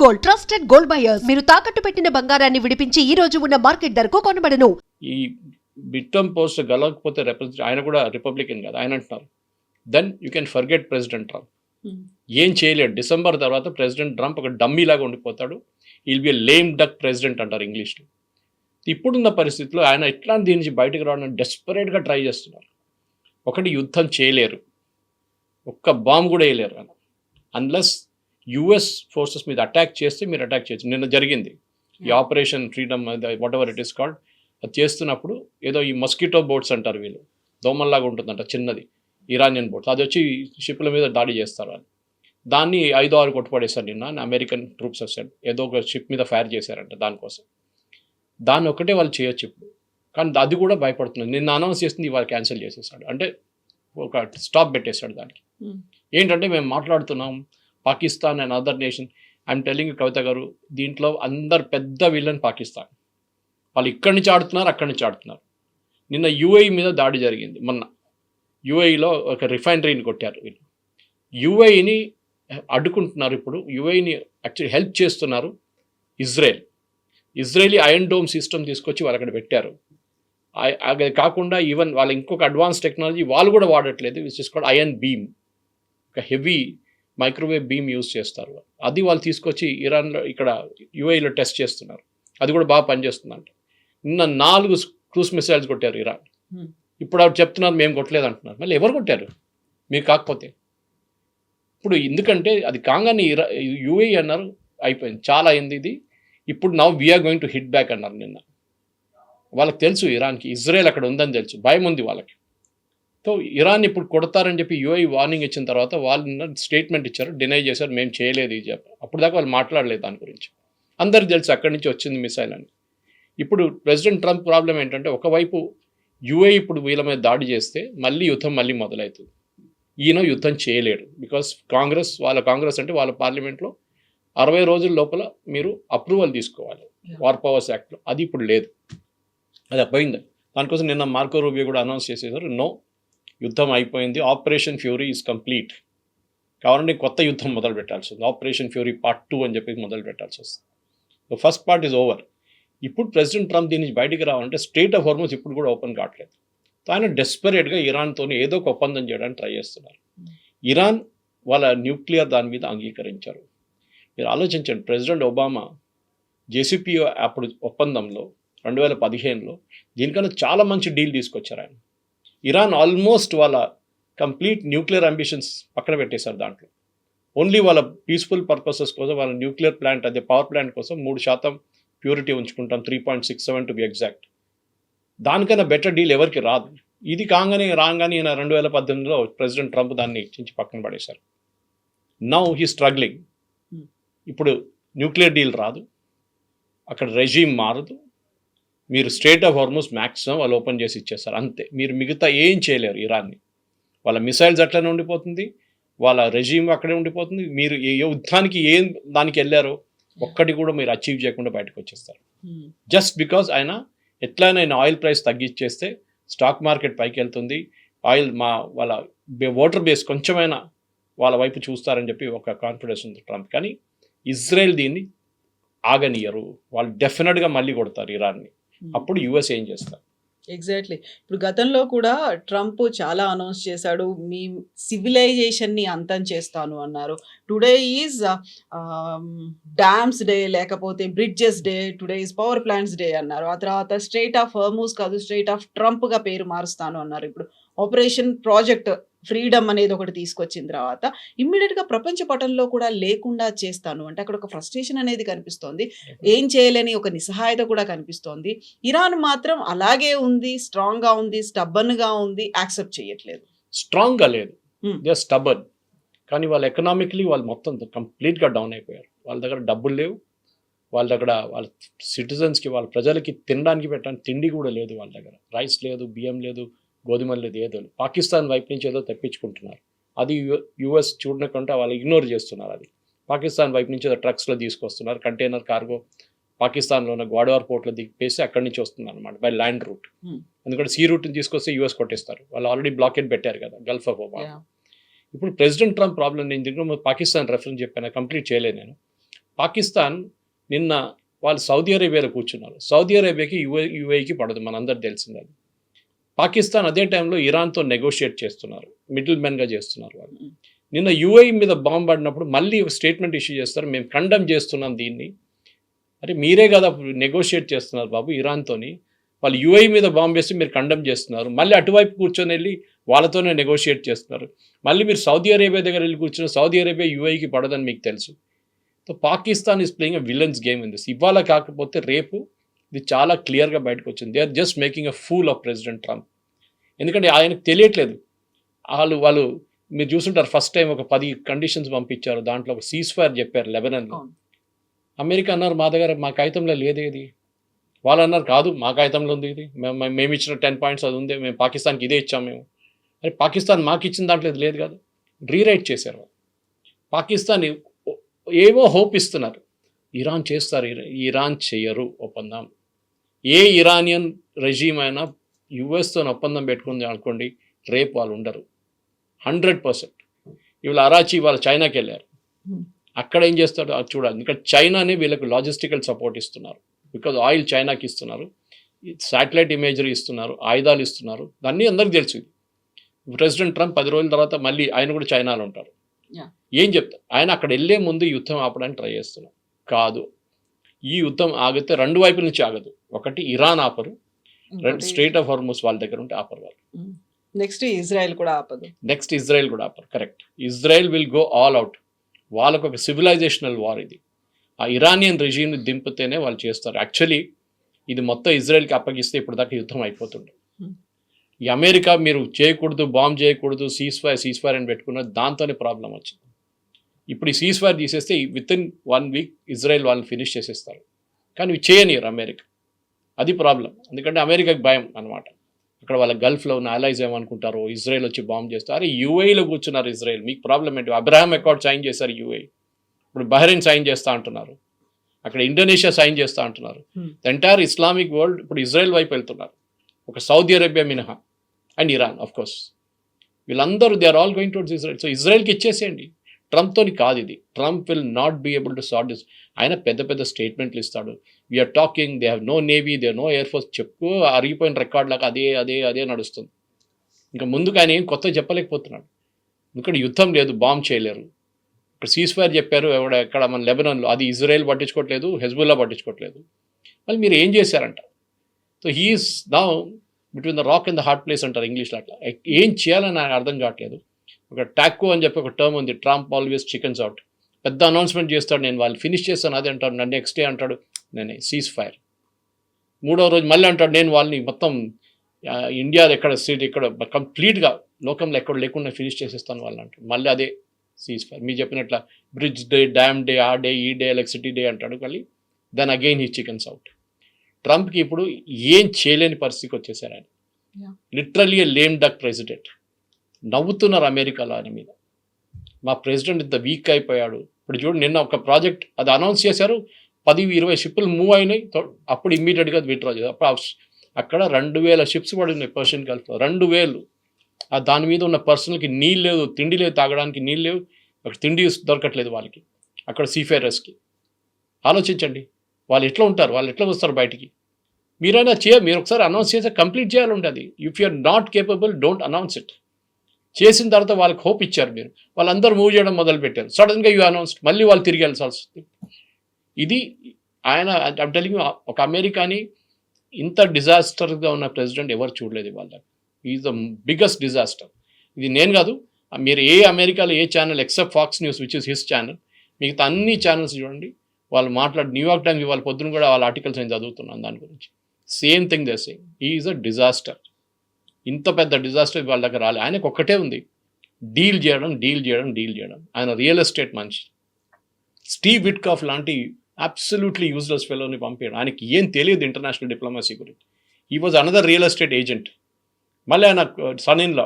Gold, trusted gold buyers. మీరు తాకట్టు పెట్టిన బంగారాన్ని విడిపించి ఈ రోజు ఉన్న మార్కెట్ ధరకు కొనబడను. ఈ బిట్టం పోస్ట్ గెలవకపోతే ఆయన కూడా రిపబ్లికన్ కదా, ఆయన అంటున్నారు then you can forget President Trump. ఏం చేయలేడు. డిసెంబర్ తర్వాత ప్రెసిడెంట్ ట్రంప్ ఒక డమ్మీలాగా ఉండిపోతాడు. Will be lame duck president అంటారు ఇంగ్లీష్లో. ఇప్పుడున్న పరిస్థితిలో ఆయన ఎట్లాంటి దీని నుంచి బయటకు రావడానికి డెస్పరేట్గా ట్రై చేస్తున్నారు. ఒకటి, యుద్ధం చేయలేరు, ఒక్క బాంబు కూడా వేయలేరు ఆయన, అన్లెస్ యుఎస్ ఫోర్సెస్ మీద అటాక్ చేస్తే మీరు అటాక్ చేయొచ్చు. నిన్న జరిగింది ఈ operation freedom, what ever it is called. అది చేస్తున్నప్పుడు ఏదో ఈ మస్కిటో బోట్స్ అంటారు వీళ్ళు, దోమల్లాగా ఉంటుందంట చిన్నది, ఇరానియన్ బోట్స్, అది వచ్చి షిప్ల మీద దాడి చేస్తారు వాళ్ళు. దాన్ని 5-6 కొట్టుపడేశారు నిన్న అమెరికన్ ట్రూప్స్ వచ్చాడు. ఏదో ఒక షిప్ మీద ఫైర్ చేశారంట దానికోసం. దాన్ని ఒకటే వాళ్ళు చేయొచ్చు ఇప్పుడు, కానీ అది కూడా భయపడుతున్నారు. నిన్న అనౌన్స్ చేసింది వాళ్ళు క్యాన్సిల్ చేసేసాడు, అంటే ఒక స్టాప్ పెట్టేశాడు దానికి. ఏంటంటే మేము మాట్లాడుతున్నాం Pakistan and other nation. I'm telling Kavitha garu, దీంట్లో అందరు పెద్ద విలన్ పాకిస్తాన్. వాళ్ళు ఇక్కడి నుంచి ఆడుతున్నారు, అక్కడి నుంచి ఆడుతున్నారు. నిన్న యూఏఈ మీద దాడి జరిగింది మొన్న. యూఏఈలో ఒక రిఫైనరీని కొట్టారు వీళ్ళు. యూఏఈని అడ్డుకుంటున్నారు ఇప్పుడు. యూఏఈని యాక్చువల్లీ హెల్ప్ చేస్తున్నారు ఇజ్రాయలీ ఐరన్ డోమ్ సిస్టమ్ తీసుకొచ్చి వాళ్ళు అక్కడ పెట్టారు. అది కాకుండా ఈవెన్ వాళ్ళ ఇంకొక అడ్వాన్స్ టెక్నాలజీ వాళ్ళు కూడా వాడట్లేదు, which is called iron beam. ఒక హెవీ మైక్రోవేవ్ బీమ్ యూజ్ చేస్తారు. అది వాళ్ళు తీసుకొచ్చి ఇరాన్లో ఇక్కడ యూఏఈలో టెస్ట్ చేస్తున్నారు. అది కూడా బాగా పనిచేస్తుందంట. నిన్న 4 క్రూజ్ మిసైల్స్ కొట్టారు ఇరాన్. ఇప్పుడు ఆవిడ చెప్తున్నారు మేము కొట్టలేదు అంటున్నారు. మళ్ళీ ఎవరు కొట్టారు మీరు కాకపోతే? ఇప్పుడు ఎందుకంటే అది కాగానే యూఏఈ అన్నారు, అయిపోయింది, చాలా అయింది ఇది, ఇప్పుడు now we're going to hit back అన్నారు నిన్న. వాళ్ళకి తెలుసు ఇరాన్కి ఇజ్రాయెల్ అక్కడ ఉందని తెలుసు, భయం ఉంది వాళ్ళకి. సో ఇరాన్ ఇప్పుడు కొడతారని చెప్పి యూఏఈ వార్నింగ్ ఇచ్చిన తర్వాత వాళ్ళు స్టేట్మెంట్ ఇచ్చారు, డినై చేశారు, మేము చేయలేదు ఇది చెప్పి. అప్పుడు దాకా వాళ్ళు మాట్లాడలేదు దాని గురించి. అందరికి తెలుసు అక్కడి నుంచి వచ్చింది మిసైల్ అని. ఇప్పుడు ప్రెసిడెంట్ ట్రంప్ ప్రాబ్లం ఏంటంటే, ఒకవైపు యూఏఈ ఇప్పుడు వీళ్ళ మీద దాడి చేస్తే మళ్ళీ యుద్ధం మళ్ళీ మొదలవుతుంది. ఈయన యుద్ధం చేయలేడు, బికాస్ కాంగ్రెస్ అంటే వాళ్ళ పార్లమెంట్లో 60 రోజుల లోపల మీరు అప్రూవల్ తీసుకోవాలి వార్ పవర్స్ యాక్ట్లో. అది ఇప్పుడు లేదు, అది పోయింది. దానికోసం నిన్న మార్కో రూబియో కూడా అనౌన్స్ చేసేసారు, నో యుద్ధం అయిపోయింది, ఆపరేషన్ ఫ్యూరీ ఈజ్ కంప్లీట్. కావాలంటే కొత్త యుద్ధం మొదలు పెట్టాల్సి వస్తుంది, ఆపరేషన్ ఫ్యూరీ పార్ట్ 2 అని చెప్పి మొదలు పెట్టాల్సి వస్తుంది. So first part is over. ఇప్పుడు ప్రెసిడెంట్ ట్రంప్ దీని నుంచి బయటికి రావాలంటే స్ట్రెయిట్ ఆఫ్ హార్మోజ్ ఇప్పుడు కూడా ఓపెన్ కావట్లేదు. ఆయన డెస్పరేట్గా ఇరాన్తో ఏదో ఒక ఒప్పందం చేయడానికి ట్రై చేస్తున్నారు. ఇరాన్ వాళ్ళ న్యూక్లియర్ దాని మీద అంగీకరించారు. మీరు ఆలోచించండి, ప్రెసిడెంట్ ఒబామా జేసీపీఓ అప్పుడు ఒప్పందంలో 2015లో దీనికన్నా చాలా మంచి డీల్ తీసుకొచ్చారు ఆయన. ఇరాన్ ఆల్మోస్ట్ వాళ్ళ కంప్లీట్ న్యూక్లియర్ అంబిషన్స్ పక్కన పెట్టేశారు. దాంట్లో ఓన్లీ వాళ్ళ పీస్ఫుల్ పర్పసెస్ కోసం, వాళ్ళ న్యూక్లియర్ ప్లాంట్, అదే పవర్ ప్లాంట్ కోసం 3% ప్యూరిటీ ఉంచుకుంటాం, 3.67 టు బి ఎగ్జాక్ట్. దానికన్నా బెటర్ డీల్ ఎవరికి రాదు. ఇది రాగానే ఈయన 2018లో ప్రెసిడెంట్ ట్రంప్ దాన్ని చించి పక్కన పడేశారు. Now he struggling. ఇప్పుడు న్యూక్లియర్ డీల్ రాదు, అక్కడ రెజీమ్ మారదు, మీరు స్ట్రెయిట్ ఆఫ్ హార్మోజ్ మ్యాక్సిమం వాళ్ళు ఓపెన్ చేసి ఇచ్చేస్తారు అంతే. మీరు మిగతా ఏం చేయలేరు ఇరాన్ని. వాళ్ళ మిసైల్స్ అట్లనే ఉండిపోతుంది, వాళ్ళ రెజీమ్ అక్కడే ఉండిపోతుంది. మీరు ఏ యుద్ధానికి దానికి వెళ్ళారో ఒక్కటి కూడా మీరు అచీవ్ చేయకుండా బయటకు వచ్చేస్తారు. జస్ట్ బికాజ్ ఆయన ఎట్లయినా ఆయిల్ ప్రైస్ తగ్గించేస్తే స్టాక్ మార్కెట్ పైకి వెళ్తుంది, వాళ్ళ ఓటర్ బేస్ కొంచెమైనా వాళ్ళ వైపు చూస్తారని చెప్పి ఒక కాన్ఫిడెన్స్ ఉంది ట్రంప్. కానీ ఇజ్రాయెల్ దీన్ని ఆగనియరు, వాళ్ళు డెఫినెట్గా మళ్ళీ కొడతారు ఇరాన్ని. అప్పుడు యుఎస్ ఏం చేస్తారు? ఎగ్జాక్ట్లీ. ఇప్పుడు గతంలో కూడా ట్రంప్ చాలా అనౌన్స్ చేశాడు, మీ సివిలైజేషన్ని అంతం చేస్తాను అన్నారు. టుడే ఈజ్ డ్యామ్స్ డే, లేకపోతే bridges day, today is power plants day అన్నారు. ఆ తర్వాత స్ట్రెయిట్ ఆఫ్ హార్మోజ్ కాదు, స్ట్రెయిట్ ఆఫ్ ట్రంప్గా పేరు మారుస్తాను అన్నారు. ఇప్పుడు ఆపరేషన్ ప్రాజెక్ట్ ఫ్రీడమ్ అనేది ఒకటి తీసుకొచ్చిన తర్వాత ఇమ్మీడియట్గా ప్రపంచ పటంలో కూడా లేకుండా చేస్తాను అంటే అక్కడ ఒక ఫ్రస్ట్రేషన్ అనేది కనిపిస్తోంది, ఏం చేయలేని ఒక నిస్సహాయత కూడా కనిపిస్తోంది. ఇరాన్ మాత్రం అలాగే ఉంది, స్ట్రాంగ్గా ఉంది, స్టబ్బన్గా ఉంది, యాక్సెప్ట్ చేయట్లేదు. స్ట్రాంగ్గా లేదు, దే ఆర్ స్టబ్బన్. కానీ వాళ్ళు ఎకనామికలీ వాళ్ళు మొత్తం కంప్లీట్గా డౌన్ అయిపోయారు. వాళ్ళ దగ్గర డబ్బులు లేవు, వాళ్ళ దగ్గర వాళ్ళ సిటిజన్స్కి, వాళ్ళ ప్రజలకి తినడానికి పెట్టడానికి తిండి కూడా లేదు. వాళ్ళ దగ్గర రైస్ లేదు, బియ్యం లేదు, గోధుమలు లేదు, ఏదో పాకిస్తాన్ వైపు నుంచి ఏదో తెప్పించుకుంటున్నారు. అది యుఎస్ చూడకుండా వాళ్ళు ఇగ్నోర్ చేస్తున్నారు. అది పాకిస్తాన్ వైపు నుంచి ఏదో ట్రక్స్లో తీసుకొస్తున్నారు, కంటైనర్ కార్గో పాకిస్తాన్లో ఉన్న గ్వాడవార్ పోర్ట్లో దిగిపేసి అక్కడి నుంచి వస్తున్నారు అనమాట, బై ల్యాండ్ రూట్. ఎందుకంటే సీ రూట్ని తీసుకొస్తే యుఎస్ కొట్టేస్తారు, వాళ్ళు ఆల్రెడీ బ్లాకేట్ పెట్టారు కదా గల్ఫ్ ఆఫ్ ఒమాన్. ఇప్పుడు ప్రెసిడెంట్ ట్రంప్ ప్రాబ్లం నేను దీంట్లో పాకిస్తాన్ రెఫరెన్స్ చెప్పాను, కంప్లీట్ చేయలేదు నేను. పాకిస్తాన్ నిన్న వాళ్ళు సౌదీ అరేబియాలో కూర్చున్నారు. సౌదీ అరేబియాకి యూఏఈకి పడదు, మనందరికి తెలిసింది అది. పాకిస్తాన్ అదే టైంలో ఇరాన్తో నెగోషియేట్ చేస్తున్నారు, మిడిల్ మెన్గా చేస్తున్నారు వాళ్ళు. నిన్న యూఏఈ మీద బాంబు పడినప్పుడు మళ్ళీ ఒక స్టేట్మెంట్ ఇష్యూ చేస్తారు, మేము కండెమ్ చేస్తున్నాం దీన్ని. అరే మీరే కదా నెగోషియేట్ చేస్తున్నారు బాబు ఇరాన్తోని, వాళ్ళు యూఏఈ మీద బాంబు వేసి మీరు కండెమ్ చేస్తున్నారు, మళ్ళీ అటువైపు కూర్చొని వెళ్ళి వాళ్ళతోనే నెగోషియేట్ చేస్తున్నారు. మళ్ళీ మీరు సౌదీ అరేబియా దగ్గర వెళ్ళి కూర్చున్న సౌదీ అరేబియా యూఏఈకి పడదని మీకు తెలుసు. So Pakistan is playing a villain's game in this. ఇవాళ కాకపోతే రేపు ఇది చాలా క్లియర్గా బయటకు వచ్చింది. They are just making a fool of President Trump. ఎందుకంటే ఆయనకు తెలియట్లేదు. వాళ్ళు మీరు చూసుంటారు, ఫస్ట్ టైం ఒక 10 కండిషన్స్ పంపించారు, దాంట్లో ఒక సీజ్ ఫైర్ చెప్పారు లెబనాన్లో. అమెరికా అన్నారు మా దగ్గర మా కాగితంలో లేదేది, వాళ్ళు అన్నారు కాదు మా కాగితంలో ఉంది ఇది, మేము ఇచ్చిన 10 పాయింట్స్ అది ఉంది, మేము పాకిస్తాన్కి ఇదే ఇచ్చాం మేము. అరే పాకిస్తాన్ మాకు ఇచ్చిన దాంట్లో ఇది లేదు కదా, రీరైట్ చేశారు. పాకిస్తాన్ ఏమో హోప్ ఇస్తున్నారు, ఇరాన్ చేస్తారు, ఇరాన్ చేయరు ఒప్పందం. ఏ ఇరానియన్ రెజీమ్ అయినా యుఎస్తో ఒప్పందం పెట్టుకుంది అనుకోండి, రేపు వాళ్ళు ఉండరు 100%. ఇవాళ అరాచీ వాళ్ళు చైనాకి వెళ్ళారు, అక్కడ ఏం చేస్తాడు అది చూడాలి. ఇంకా చైనానే వీళ్ళకి లాజిస్టికల్ సపోర్ట్ ఇస్తున్నారు, బికాజ్ ఆయిల్ చైనాకి ఇస్తున్నారు, శాటిలైట్ ఇమేజరీ ఇస్తున్నారు, ఆయుధాలు ఇస్తున్నారు, దాన్ని అందరికీ తెలుసు. ప్రెసిడెంట్ ట్రంప్ 10 రోజుల తర్వాత మళ్ళీ ఆయన కూడా చైనాలో ఉంటారు. ఏం చెప్తారు ఆయన అక్కడ వెళ్ళే ముందు యుద్ధం ఆపడానికి ట్రై చేస్తున్నారు. కాదు, ఈ యుద్ధం ఆగితే 2 వైపుల నుంచి ఆగదు. ఒకటి ఇరాన్ ఆపరు, స్ట్రెయిట్ ఆఫ్ హార్ముజ్ వాళ్ళ దగ్గర ఉంటే ఆపరు వాళ్ళు. నెక్స్ట్ ఇజ్రాయెల్ కూడా ఆపరు. Correct, Israel will go all out. వాళ్ళకు ఒక సివిలైజేషనల్ వార్ ఇది. ఆ ఇరానియన్ రెజీమ్ని దింపితేనే వాళ్ళు చేస్తారు. యాక్చువల్లీ ఇది మొత్తం ఇజ్రాయెల్కి అప్పగిస్తే ఇప్పుడు దాకా యుద్ధం అయిపోతుండే. ఈ అమెరికా మీరు చేయకూడదు, బాంబ్ చేయకూడదు, సీజ్ ఫైర్ అని పెట్టుకున్న దాంతోనే ప్రాబ్లం వచ్చింది. ఇప్పుడు ఈ సీజ్ ఫైర్ తీసేస్తే విత్ ఇన్ 1 వీక్ ఇజ్రాయెల్ వాళ్ళని ఫినిష్ చేసేస్తారు. కానీ ఇవి చేయనియరు అమెరికా, అది ప్రాబ్లం. ఎందుకంటే అమెరికాకి భయం అనమాట. అక్కడ వాళ్ళ గల్ఫ్లో ఉన్న అలైజ్ ఏమనుకుంటారు, ఇజ్రాయెల్ వచ్చి బాంబ్ చేస్తారు. అరే యూఏఈలో కూర్చున్నారు ఇజ్రాయెల్, మీకు ప్రాబ్లం ఏంటి? అబ్రహాం అకార్డ్ సైన్ చేశారు యూఏఈ, ఇప్పుడు బహ్రెయిన్ సైన్ చేస్తూ అంటున్నారు, అక్కడ ఇండోనేషియా సైన్ చేస్తూ అంటున్నారు. ద ఎంటైర్ ఇస్లామిక్ వరల్డ్ ఇప్పుడు ఇజ్రాయెల్ వైపు వెళ్తున్నారు, ఒక సౌదీ అరేబియా మినహా, అండ్ ఇరాన్ ఆఫ్ కోర్స్. వీళ్ళందరూ they are all going towards Israel. So ఇజ్రాయెల్కి ఇచ్చేసేయండి. ట్రంప్తోని కాదు ఇది. Trump will not be able to sort this. ఆయన పెద్ద పెద్ద స్టేట్మెంట్లు ఇస్తాడు, we are talking, they have no navy, they no air force, చెప్పు అరిగిపోయిన రికార్డ్ లాగా అదే నడుస్తుంది. ఇంకా ముందుకు ఆయన ఏం కొత్తగా చెప్పలేకపోతున్నాడు. ఎందుకంటే యుద్ధం లేదు, బాంబ్ చేయలేరు. ఇక్కడ సీజ్ ఫైర్ చెప్పారు ఎక్కడ మన లెబనాన్లో, అది ఇజ్రాయెల్ పట్టించుకోవట్లేదు, హెజ్బుల్లా పట్టించుకోవట్లేదు. మళ్ళీ మీరు ఏం చేశారంట? So he's now between the rock and the hard place అంటారు ఇంగ్లీష్లో. అట్లా ఏం చేయాలని నాకు అర్థం కావట్లేదు. ఒక టాకో అని చెప్పి ఒక టర్మ్ ఉంది, ట్రంప్ ఆల్వేస్ చికెన్స్ అవుట్. పెద్ద అనౌన్స్మెంట్ చేస్తాడు, నేను వాళ్ళు ఫినిష్ చేస్తాను అది అంటాడు, నన్ను నెక్స్ట్ డే అంటాడు నేను సీజ్ ఫైర్. 3వ రోజు మళ్ళీ అంటాడు నేను వాళ్ళని మొత్తం ఇండియా ఎక్కడ స్టేట్ ఇక్కడ కంప్లీట్గా లోకంలో ఎక్కడ లేకుండా ఫినిష్ చేసేస్తాను వాళ్ళని అంటాడు. మళ్ళీ అదే సీజ్ ఫైర్. మీరు చెప్పినట్ల బ్రిడ్జ్ డే, డ్యామ్ డే, ఆ డే, ఈ డే, ఎలక్ట్రిసిటీ డే అంటాడు. మళ్ళీ then again he chickens out. ట్రంప్కి ఇప్పుడు ఏం చేయలేని పరిస్థితికి వచ్చేసారు ఆయన. Literally a lame duck president. నవ్వుతున్నారు అమెరికాలో ఆయన మీద, మా ప్రెసిడెంట్ ఇంత వీక్ అయిపోయాడు. ఇప్పుడు చూడు, నిన్న ఒక ప్రాజెక్ట్ అది అనౌన్స్ చేశారు, 10-20 షిప్పులు మూవ్ అయినాయి, అప్పుడు ఇమ్మీడియట్గా విత్డ్రా చేశారు. అప్పుడు అక్కడ 2000 షిప్స్ పడినాయి పర్షియన్ గల్ఫ్లో, 2000. దాని మీద ఉన్న పర్సన్కి నీళ్ళు లేదు, తిండి లేదు, తాగడానికి నీళ్ళు లేవు, అక్కడ తిండి దొరకట్లేదు వాళ్ళకి, అక్కడ సీఫేరర్స్కి. ఆలోచించండి వాళ్ళు ఎట్లా ఉంటారు, వాళ్ళు ఎట్లా వస్తారు బయటికి. మీరైనా మీరు ఒకసారి అనౌన్స్ చేస్తే కంప్లీట్ చేయాలి ఉంటుంది. If you are not capable, don't announce it. చేసిన తర్వాత వాళ్ళకి హోప్ ఇచ్చారు మీరు, వాళ్ళందరూ మూవ్ చేయడం మొదలుపెట్టారు, సడన్గా యూ అనౌన్స్డ్, మళ్ళీ వాళ్ళు తిరిగి వెళ్ళాల్సి వస్తుంది. ఇది ఆయన ఐమ్ టెల్లింగ్ యు, ఒక అమెరికాని ఇంత డిజాస్టర్గా ఉన్న ప్రెసిడెంట్ ఎవరు చూడలేదు ఇవాళ. Is the biggest disaster. ఇది నేను కాదు, మీరు ఏ అమెరికాలో ఏ channel except Fox News which is his channel, మిగతా అన్ని ఛానల్స్ చూడండి, వాళ్ళు మాట్లాడి, న్యూయార్క్ టైమ్స్ వాళ్ళ పొద్దున కూడా వాళ్ళ ఆర్టికల్స్ నేను చదువుతున్నాను దాని గురించి. Same thing they saying, is a disaster. ఇంత పెద్ద డిజాస్టర్ వాళ్ళ దగ్గర రాలే. ఆయనకు ఒక్కటే ఉంది, డీల్ చేయడం. ఆయన రియల్ ఎస్టేట్ మనిషి. స్టీవ్ విట్కాఫ్ లాంటి అబ్సల్యూట్లీ యూజ్లెస్ ఫెలోని పంపాడు. ఆయనకి ఏం తెలియదు ఇంటర్నేషనల్ డిప్లొమసీ గురించి. He was another real estate agent. మళ్ళీ ఆయన son in law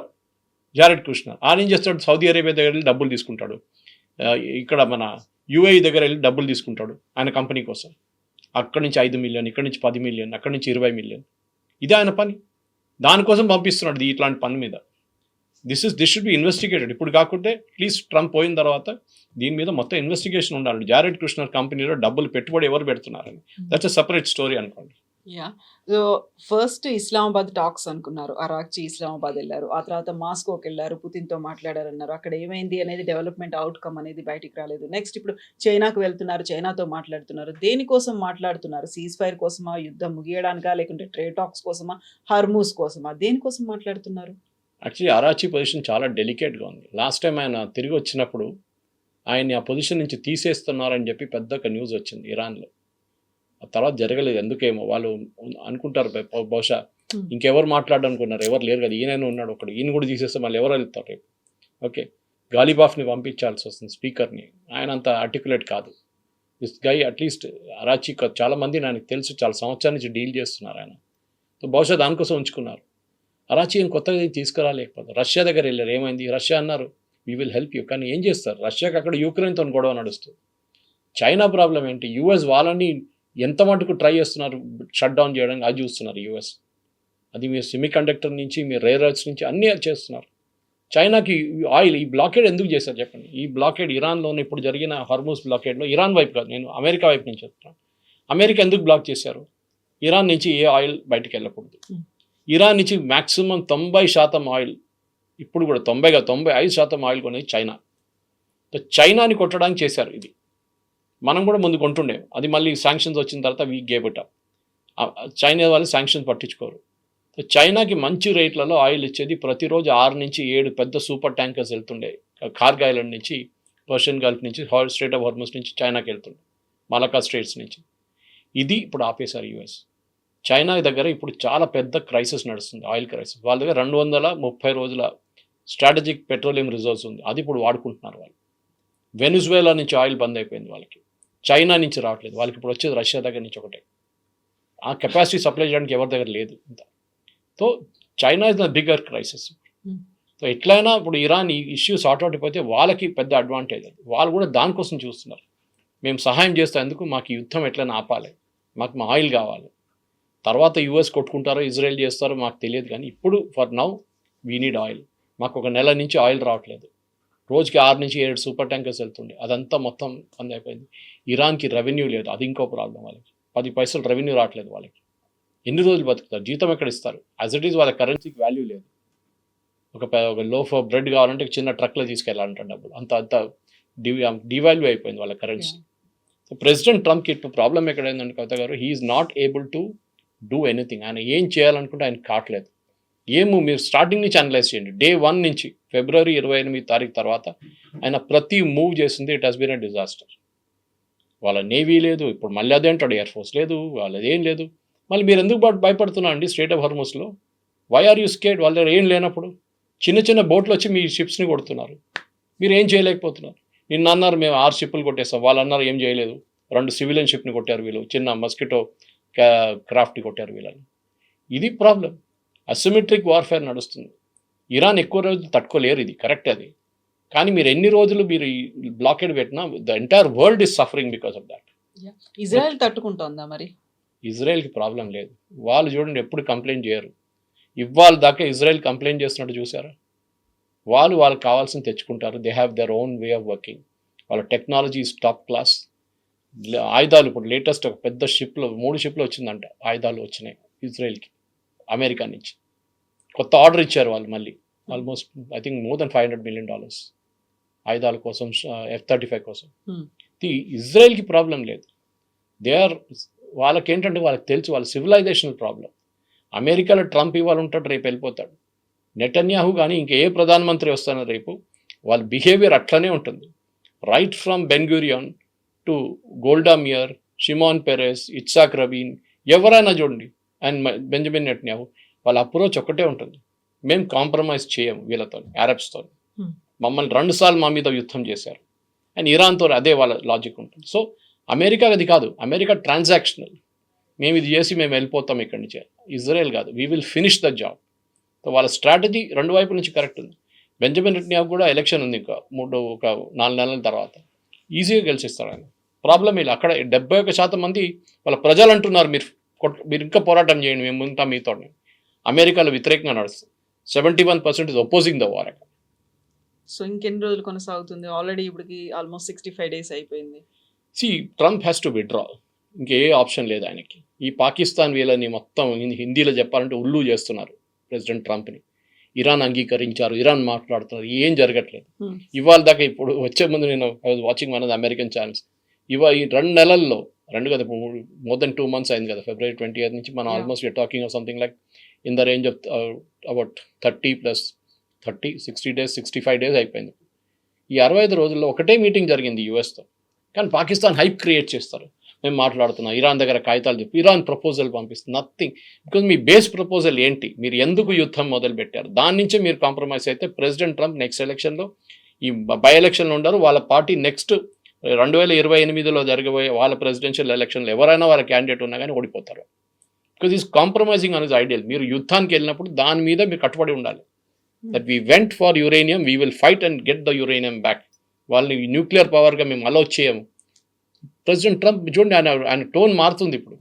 Jared Kushner, ఆయన ఏం చేస్తాడు, సౌదీ అరేబియా దగ్గర వెళ్ళి డబ్బులు తీసుకుంటాడు, ఇక్కడ మన యూఏఈ దగ్గర వెళ్ళి డబ్బులు తీసుకుంటాడు ఆయన కంపెనీ కోసం. అక్కడి నుంచి 5 మిలియన్, ఇక్కడి నుంచి 10 మిలియన్, అక్కడి నుంచి 20 మిలియన్. ఇదే ఆయన పని. దానికోసం పంపిస్తున్నాడు ఇట్లాంటి పని మీద. This should be investigated. ఇప్పుడు కాకుంటే అట్లీస్ట్ ట్రంప్ పోయిన తర్వాత దీని మీద మొత్తం ఇన్వెస్టిగేషన్ ఉండాలి. జారెడ్ కుష్నర్ కంపెనీలో డబ్బులు పెట్టుబడి ఎవరు పెడుతున్నారని. దట్స్ అ సెపరేట్ స్టోరీ అనుకోండి. Yeah! So, first Islamabad talks అనుకున్నారు. అరాక్చి ఇస్లామాబాద్ ఎళ్లారు. ఆ తర్వాత మాస్కోకెళ్లారు. పుతిన్‌తో మాట్లాడారన్నారు. అక్కడ ఏమైంది అనేది డెవలప్‌మెంట్ ఔట్‌కమ్ అనేది బయటికి రాలేదు. నెక్స్ట్ ఇప్పుడు చైనాకు వెళ్తున్నారు. చైనాతో మాట్లాడుతున్నారు. దేనికోసం మాట్లాడుతున్నారు? సీజ్ ఫైర్ కోసమా? యుద్ధం ముగియడానికా? లేకుంటే ట్రేడ్ టాక్స్ కోసమా? హర్మూజ్ కోసమా? దేనికోసం మాట్లాడుతున్నారు? యాక్చువల్లీ అరాచీ పొజిషన్ చాలా డెలికేట్గా ఉంది. లాస్ట్ టైం ఆయన తిరిగి వచ్చినప్పుడు ఆయన్ని ఆ పొజిషన్ నుంచి తీసేస్తున్నారని చెప్పి పెద్ద ఒక న్యూస్ వచ్చింది ఇరాన్లో. ఆ తర్వాత జరగలేదు. ఎందుకేమో వాళ్ళు అనుకుంటారు బహుశా ఇంకెవరు మాట్లాడనుకున్నారు, ఎవరు లేరు కదా, ఈయన ఉన్నాడు ఒకడు, ఈయన కూడా తీసేస్తే మళ్ళీ ఎవరు వెళ్తారు రేపు. ఓకే, గాలిబాఫ్ని పంపించాల్సి వస్తుంది స్పీకర్ని. ఆయన అంత ఆర్టికులేట్ కాదు. దిస్ గై అట్లీస్ట్ అరాచీ చాలామంది నాకు తెలుసు, చాలా సంవత్సరాల నుంచి డీల్ చేస్తున్నారు ఆయన. సో బహుశా దానికోసం ఉంచుకున్నారు. అరాచీ ఏం కొత్తగా తీసుకురాలేకపోతే రష్యా దగ్గర వెళ్ళారు. ఏమైంది? రష్యా అన్నారు వీ విల్ హెల్ప్ యూ, కానీ ఏం చేస్తారు? రష్యాకి అక్కడ యూక్రెయిన్తో గొడవ నడుస్తుంది. చైనా ప్రాబ్లం ఏంటి? యూఎస్ వాళ్ళని ఎంత మటుకు ట్రై చేస్తున్నారు షట్ డౌన్ చేయడానికి, అది చూస్తున్నారు యూఎస్. అది మీ సెమీ కండక్టర్ నుంచి, మీ రేర్ ఎర్త్స్ నుంచి అన్నీ చేస్తున్నారు. చైనాకి ఆయిల్ ఈ బ్లాకేడ్ ఎందుకు చేశారు చెప్పండి? ఈ బ్లాకేడ్ ఇరాన్లోనే ఇప్పుడు జరిగిన హార్మూజ్ బ్లాకేడ్లో ఇరాన్ వైపు కాదు, నేను అమెరికా వైపు నుంచి చెప్తున్నాను. అమెరికా ఎందుకు బ్లాక్ చేశారు? ఇరాన్ నుంచి ఏ ఆయిల్ బయటికి వెళ్ళకూడదు. ఇరాన్ నుంచి మ్యాక్సిమం 90% ఆయిల్, ఇప్పుడు కూడా 95% ఆయిల్ కొనేది చైనా. చైనాని కొట్టడానికి చేశారు ఇది. మనం కూడా ముందు కొంటుండే, అది మళ్ళీ శాంక్షన్స్ వచ్చిన తర్వాత we gave it up. China వాళ్ళు శాంక్షన్స్ పట్టించుకోరు. చైనాకి మంచి రేట్లలో ఆయిల్ ఇచ్చేది ప్రతిరోజు 6 నుంచి 7 పెద్ద సూపర్ ట్యాంకర్స్ వెళ్తుండే కార్గ్ ఐలాండ్ నుంచి, పర్షియన్ గల్ఫ్ నుంచి, స్ట్రేట్ ఆఫ్ హార్మజ్ నుంచి చైనాకి వెళ్తుండే, మలకా స్ట్రేట్స్ నుంచి. ఇది ఇప్పుడు ఆపేశారు యూఎస్. చైనా దగ్గర ఇప్పుడు చాలా పెద్ద క్రైసిస్ నడుస్తుంది, ఆయిల్ క్రైసిస్. వాళ్ళ దగ్గర 230 రోజుల స్ట్రాటజిక్ పెట్రోలియం రిజర్వ్స్ ఉంది, అది ఇప్పుడు వాడుకుంటున్నారు వాళ్ళు. వెనిజువేలా నుంచి ఆయిల్ బంద్ అయిపోయింది వాళ్ళకి, చైనా నుంచి రావట్లేదు వాళ్ళకి, ఇప్పుడు వచ్చేది రష్యా దగ్గర నుంచి ఒకటే. ఆ కెపాసిటీ సప్లై చేయడానికి ఎవరి దగ్గర లేదు. So China is the bigger crisis. So ఎట్లయినా ఇప్పుడు ఇరాన్ ఈ ఇష్యూ సార్ట్ అవుట్ అయిపోతే వాళ్ళకి పెద్ద అడ్వాంటేజ్. అది వాళ్ళు కూడా దానికోసం చూస్తున్నారు, మేము సహాయం చేస్తాం, ఎందుకు మాకు యుద్ధం ఎట్లయినా ఆపాలి, మాకు మా ఆయిల్ కావాలి. తర్వాత యూఎస్ కొట్టుకుంటారో ఇజ్రాయెల్ చేస్తారో మాకు తెలియదు, కానీ ఇప్పుడు for now we need oil. మాకు ఒక నెల నుంచి ఆయిల్ రావట్లేదు, రోజుకి 6 నుంచి 7 సూపర్ ట్యాంకర్స్ వెళ్తుండే, అదంతా మొత్తం బంద్ అయిపోయింది. ఇరాన్కి రెవెన్యూ లేదు, అది ఇంకో ప్రాబ్లం. వాళ్ళకి 10 పైసలు రెవెన్యూ రావట్లేదు. వాళ్ళకి ఎన్ని రోజులు బతుకుతారు? జీతం ఎక్కడ ఇస్తారు? యాజ్ ఇట్ ఈస్ వాళ్ళ కరెన్సీకి వాల్యూ లేదు. ఒక లోఫ్ ఆఫ్ బ్రెడ్ కావాలంటే చిన్న ట్రక్లో తీసుకెళ్ళాలంట డబ్బులు, అంత డివాల్యూ అయిపోయింది వాళ్ళ కరెన్సీ. సో ప్రెసిడెంట్ ట్రంప్కి ఇప్పుడు ప్రాబ్లం ఎక్కడైందంటే కవిత గారు, he's not able to do anything. ఆయన ఏం చేయాలనుకుంటే ఆయన కావట్లేదు. మీరు స్టార్టింగ్ నుంచి అనలైజ్ చేయండి. Day 1 నుంచి ఫిబ్రవరి 28 తారీఖు తర్వాత ఆయన ప్రతి మూవ్ చేసింది it has been a disaster. వాళ్ళ నేవీ లేదు, ఇప్పుడు మళ్ళీ అదే అంటాడు, ఎయిర్ ఫోర్స్ లేదు, వాళ్ళది ఏం లేదు. మళ్ళీ మీరు ఎందుకు భయపడుతున్నారు అండి స్ట్రేట్ ఆఫ్ హార్మజ్లో? Why are you scared? వాళ్ళ దగ్గర ఏం లేనప్పుడు చిన్న చిన్న బోట్లు వచ్చి మీ షిప్స్ని కొడుతున్నారు, మీరు ఏం చేయలేకపోతున్నారు. నిన్న అన్నారు మేము 6 షిప్పులు కొట్టేస్తాం, వాళ్ళు అన్నారు ఏం చేయలేదు, 2 సివిలియన్ షిప్ని కొట్టారు వీళ్ళు, చిన్న మస్కిటో క్రాఫ్ట్ని కొట్టారు వీళ్ళని. ఇది ప్రాబ్లం. అసిమెట్రిక్ వార్ఫేర్ నడుస్తుంది. ఇరాన్ ఎక్కువ రోజులు తట్టుకోలేరు, ఇది కరెక్ట్. అది కానీ మీరు ఎన్ని రోజులు మీరు ఈ బ్లాకేడ్ పెట్టినా the entire world is suffering because of that. Israel తట్టుకుంటోందా మరి? ఇజ్రాయెల్కి ప్రాబ్లం లేదు, వాళ్ళు చూడండి ఎప్పుడు కంప్లైంట్ చేయరు. ఇవాళ దాకా ఇజ్రాయెల్ కంప్లైంట్ చేస్తున్నట్టు చూసారా? వాళ్ళకి కావాల్సింది తెచ్చుకుంటారు. They have their own way of working. వాళ్ళ టెక్నాలజీ ఈజ్ టాప్ క్లాస్. ఆయుధాలు ఇప్పుడు లేటెస్ట్ ఒక పెద్ద షిప్లో 3 షిప్లు వచ్చిందంట, ఆయుధాలు వచ్చినాయి ఇజ్రాయెల్కి అమెరికా నుంచి. కొత్త ఆర్డర్ ఇచ్చారు వాళ్ళు మళ్ళీ, almost I think more than $500 million ఆయుధాల కోసం, F-35 కోసం. ఇజ్రాయెల్కి ప్రాబ్లం లేదు. వాళ్ళకేంటంటే వాళ్ళకి తెలుసు వాళ్ళ సివిలైజేషనల్ ప్రాబ్లం. అమెరికాలో ట్రంప్ ఇవాళ ఉంటాడు, రేపు వెళ్ళిపోతాడు. నెటన్యాహు కానీ ఇంకా ఏ ప్రధానమంత్రి వస్తానో రేపు వాళ్ళ బిహేవియర్ అట్లనే ఉంటుంది. Right from Ben Gurion to Golda Meir, Shimon Peres, Yitzhak Rabin, ఎవరైనా చూడండి, అండ్ బెంజమిన్ నెటన్యాహు, వాళ్ళ అప్రోచ్ ఒకటే ఉంటుంది, మేము కాంప్రమైజ్ చేయము వీళ్ళతో, అరబ్స్తో. మమ్మల్ని 2 సార్లు మా మీద యుద్ధం చేశారు. అండ్ ఇరాన్తో అదే వాళ్ళ లాజిక్ ఉంటుంది. సో అమెరికా అది కాదు, అమెరికా ట్రాన్సాక్షనల్, మేము ఇది చేసి మేము వెళ్ళిపోతాం ఇక్కడి నుంచి. ఇజ్రాయెల్ కాదు, we will finish the job. So వాళ్ళ స్ట్రాటజీ 2 వైపుల నుంచి కరెక్ట్ ఉంది. బెంజమిన్ నెటన్యాహు కూడా ఎలక్షన్ ఉంది ఇంకా ఒక 4 నెలల తర్వాత, ఈజీగా గెలిచిస్తారు ఆయన. ప్రాబ్లం ఇలా అక్కడ 71% మంది వాళ్ళ ప్రజలు అంటున్నారు మీరు ఇంకా పోరాటం చేయండి, మేము ఉంటాం మీతో. అమెరికాలో వ్యతిరేకంగా నడుస్తుంది. 71% is opposing the war. So ఇంకెన్ని రోజులు కొనసాగుతుంది? ఆల్రెడీ ఇప్పటికి ఆల్మోస్ట్ 65 డేస్ అయిపోయింది. Trump has to withdraw. ఇంకే ఆప్షన్ లేదు ఆయనకి. ఈ పాకిస్తాన్ వీళ్ళని మొత్తం హిందీలో చెప్పాలంటే ఉల్లు చేస్తున్నారు ప్రెసిడెంట్ ట్రంప్ని. ఇరాన్ అంగీకరించారు, ఇరాన్ మాట్లాడుతున్నారు, ఏం జరగట్లేదు. ఇవాళ దాకా ఇప్పుడు వచ్చే ముందు నేను I was watching one of the American channels. ఈ 2 నెలల్లో 2 కదా, మోర్ దెన్ 2 months అయింది కదా, February 20th నుంచి మనం almost we're talking of something like in the range of about 30 + 60 days 65 days అయిపోయింది. ఈ 65 రోజుల్లో ఒకటే మీటింగ్ జరిగింది యూఎస్తో. కానీ పాకిస్తాన్ హైప్ క్రియేట్ చేస్తారు, మేము మాట్లాడుతున్నాం, ఇరాన్ దగ్గర కాగితాలు చెప్పి ఇరాన్ ప్రపోజల్ పంపిస్తుంది, nothing. Because me base proposal ఏంటి, మీరు ఎందుకు యుద్ధం మొదలు పెట్టారు, దాని నుంచే మీరు కాంప్రమైజ్ అయితే ప్రెసిడెంట్ ట్రంప్ నెక్స్ట్ ఎలక్షన్లో, ఈ బై ఎలక్షన్లో ఉండరు, వాళ్ళ పార్టీ నెక్స్ట్ 2028లో జరగబోయే వాళ్ళ ప్రెసిడెన్షియల్ ఎలక్షన్లో ఎవరైనా వాళ్ళ క్యాండిడేట్ ఉన్నా కానీ ఓడిపోతారు. Because is compromising on his ideal. మీరు యుద్ధానికి వెళ్ళినప్పుడు దాని మీద మీరు కట్టుబడి ఉండాలి. That we went for uranium, we will fight and get the uranium back. వాళ్ళని న్యూక్లియర్ పవర్గా మేము అలౌ చేయము. ప్రెసిడెంట్ ట్రంప్ చూడండి, ఆయన టోన్ మారుతుంది. ఇప్పుడు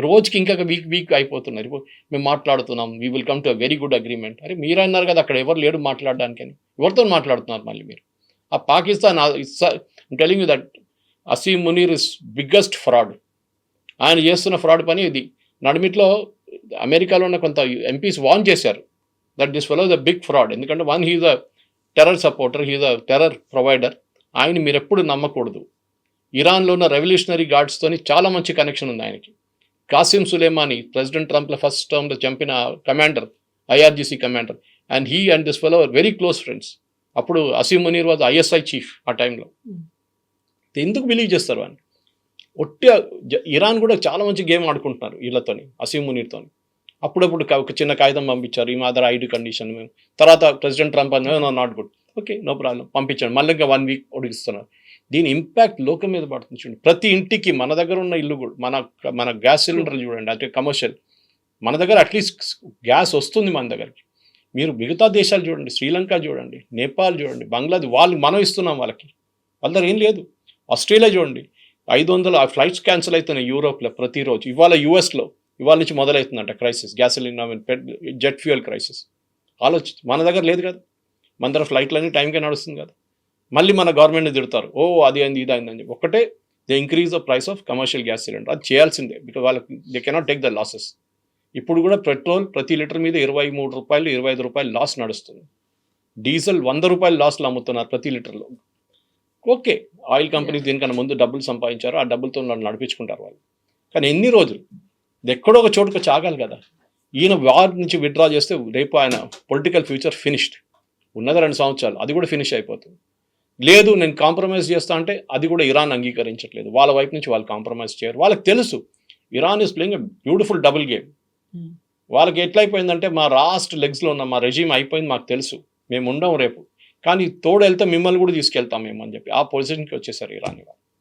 రోజుకి ఇంకా వీక్ అయిపోతున్నారు. ఇప్పుడు మేము మాట్లాడుతున్నాం, we will come to a very good agreement. అరే మీరు అన్నారు కదా అక్కడ ఎవరు లేడు మాట్లాడడానికని, ఎవరితో మాట్లాడుతున్నారు మళ్ళీ మీరు? ఆ Pakistan, telling you that Asim Munir is biggest fraud. ఆయన చేస్తున్న ఫ్రాడ్ పని ఇది. నడిమిట్లో అమెరికాలో ఉన్న కొంత ఎంపీస్ వార్న్ చేశారు that this fellow the big fraud. ఎందుకంటే one, he's a terror supporter, he's a terror provider. ఆయన మీరు ఎప్పుడు నమ్మకూడదు. ఇరాన్లో ఉన్న రెవల్యూషనరీ గార్డ్స్తోని చాలా మంచి కనెక్షన్ ఉంది ఆయనకి. కాసిం సులేమానీ ప్రెసిడెంట్ ట్రంప్ల ఫస్ట్ టర్మ్లో చంపిన commander, IRGC commander, and he and this fellow are very close friends. అప్పుడు Asim Munir was ISI chief ఆ టైంలో. ఎందుకు బిలీవ్ చేస్తారు అని? ఒట్టి ఇరాన్ కూడా చాలా మంచి గేమ్ ఆడుకుంటున్నారు వీళ్ళతోని, అసీం మునీర్తోని. అప్పుడప్పుడు ఒక చిన్న కాగితం పంపించారు, ఈ మాదర్ ఐడి కండిషన్ మేము. తర్వాత ప్రెసిడెంట్ ట్రంప్ అన్న not good, okay no problem పంపించాడు, మళ్ళీ ఇంకా 1 week ఉడికిస్తున్నారు. దీని ఇంపాక్ట్ లోకం మీద పడుతుంది. చూడండి, ప్రతి ఇంటికి మన దగ్గర ఉన్న ఇల్లు కూడా, మన గ్యాస్ సిలిండర్లు చూడండి, అంటే కమర్షియల్, మన దగ్గర అట్లీస్ట్ గ్యాస్ వస్తుంది మన దగ్గరికి. మీరు మిగతా దేశాలు చూడండి, శ్రీలంక చూడండి, నేపాల్ చూడండి, బంగ్లాదేశ్, మనం ఇస్తున్నాం వాళ్ళ దగ్గర ఏం లేదు. ఆస్ట్రేలియా చూడండి, 500 ఫ్లైట్స్ క్యాన్సిల్ అవుతున్నాయి యూరోప్లో ప్రతిరోజు. ఇవాళ యూఎస్లో ఇవాళ నుంచి మొదలవుతుందంట crisis, gasoline jet fuel crisis. మన దగ్గర లేదు కదా, మన దగ్గర ఫ్లైట్లన్నీ టైంకే నడుస్తుంది కదా. మళ్ళీ మన గవర్నమెంట్ని తిడతారు, ఓ అది అయింది ఇది అయిందని చెప్పి. ఒకటే, they increase the price of commercial gas cylinder. అది చేయాల్సిందే, బికాజ్ వాళ్ళకి they cannot take the losses. ఇప్పుడు కూడా పెట్రోల్ ప్రతి లీటర్ మీద 23 రూపాయలు 25 రూపాయలు లాస్ నడుస్తుంది. డీజిల్ 100 రూపాయలు లాస్లు అమ్ముతున్నారు ప్రతి లీటర్లో. ఓకే, ఆయిల్ కంపెనీస్ దీనికన్నా ముందు డబ్బులు సంపాదించారు, ఆ డబ్బులతో నడిపించుకుంటారు వాళ్ళు. కానీ ఎన్ని రోజులు ఎక్కడో ఒక చోటుకు చాగాలి కదా. ఈయన వార్ నుంచి విత్డ్రా చేస్తే రేపు ఆయన పొలిటికల్ ఫ్యూచర్ ఫినిష్డ్. ఉన్నది 2 సంవత్సరాలు, అది కూడా ఫినిష్ అయిపోతుంది. లేదు నేను కాంప్రమైజ్ చేస్తా అంటే అది కూడా ఇరాన్ అంగీకరించట్లేదు. వాళ్ళ వైపు నుంచి వాళ్ళు కాంప్రమైజ్ చేయరు. వాళ్ళకి తెలుసు Iran is playing a beautiful double game. వాళ్ళకి ఎట్లయిపోయిందంటే మా లాస్ట్ లెగ్స్లో ఉన్న మా రెజీమ్ అయిపోయింది, మాకు తెలుసు, మేము ఉండం రేపు, కానీ తోడు వెళ్తే మిమ్మల్ని కూడా తీసుకెళ్తాం మేము అని చెప్పి ఆ పొజిషన్కి వచ్చేసారు ఇరాన్.